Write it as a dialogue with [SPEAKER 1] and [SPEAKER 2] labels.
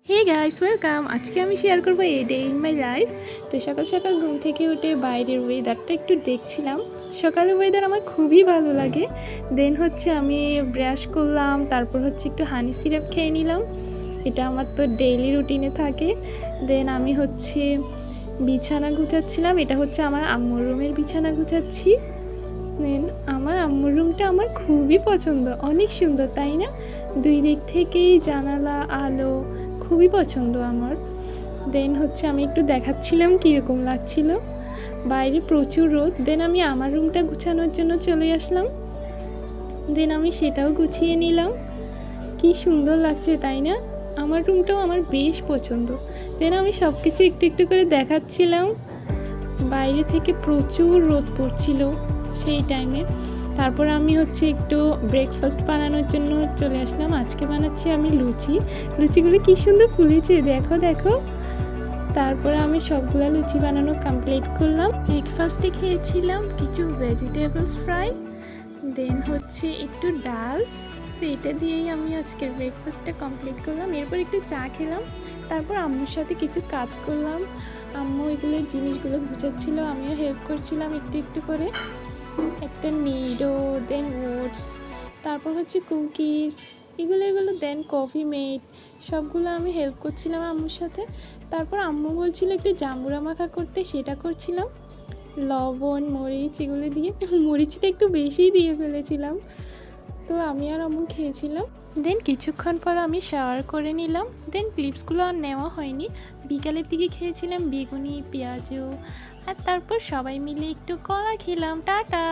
[SPEAKER 1] Hey guys welcome. আজকে আমি share করবো a day in my life. তো সকাল সকাল ঘুম থেকে উঠে বাইরের ওয়েদারটা একটু দেখছিলাম। সকালের ওয়েদার আমার খুবই ভালো লাগে। দেন হচ্ছে আমি ব্রাশ করলাম, তারপর হচ্ছে একটু হানি সিরাপ খেয়ে নিলাম। এটা আমার তো ডেইলি রুটিনে থাকে। দেন আমি হচ্ছে বিছানা গুছাচ্ছিলাম। এটা হচ্ছে আমার আম্মুর রুমের বিছানা গুছাচ্ছি। দেন আমার আম্মুর রুমটা আমার খুবই পছন্দ, অনেক সুন্দর তাই না? দুই দিক থেকেই জানালা, আলো খুবই পছন্দ আমার। দেন হচ্ছে আমি একটু দেখাচ্ছিলাম কীরকম লাগছিল। বাইরে প্রচুর রোদ। দেন আমি আমার রুমটা গুছানোর জন্য চলে আসলাম। দেন আমি সেটাও গুছিয়ে নিলাম। কি সুন্দর লাগছে তাই না? আমার রুমটাও আমার বেশ পছন্দ। দেন আমি সব কিছু একটু একটু করে দেখাচ্ছিলাম। বাইরে থেকে প্রচুর রোদ পড়ছিল সেই টাইমে। তারপর আমি হচ্ছে একটু ব্রেকফাস্ট বানানোর জন্য চলে আসলাম। আজকে বানাচ্ছি আমি লুচিগুলো কি সুন্দর ফুলেছে, দেখো দেখো। তারপর আমি সবগুলো লুচি বানানো কমপ্লিট করলাম। ব্রেকফাস্টে খেয়েছিলাম কিছু ভেজিটেবলস ফ্রাই, দেন হচ্ছে একটু ডাল। তো এটা দিয়েই আমি আজকের ব্রেকফাস্টটা কমপ্লিট করলাম। এরপর একটু চা খেলাম। তারপর আম্মুর সাথে কিছু কাজ করলাম। আম্মু এগুলোর জিনিসগুলো গুছাচ্ছিল, আমিও হেল্প করছিলাম একটু একটু করে। একটা নিডো, দেন ওটস, তারপর হচ্ছে কুকিজ, এগুলো দেন কফি মেড, সবগুলো আমি হেল্প করছিলাম আম্মুর সাথে। তারপর আম্মু বলছিল একটু জাম্বুরা মাখা করতে, সেটা করছিলাম। লবণ, মরিচ এগুলো দিয়ে, মরিচটা একটু বেশিই দিয়ে ফেলেছিলাম। তো আমি আর আম্মু খেয়েছিলাম। দেন কিছুক্ষণ পর আমি শাওয়ার করে নিলাম। দেন ক্লিপসগুলো আর নেওয়া হয়নি। বিকালের দিকে খেয়েছিলাম বেগুনি, পেঁয়াজু, আর তারপর সবাই মিলে একটু কলা খেলাম। টাটা।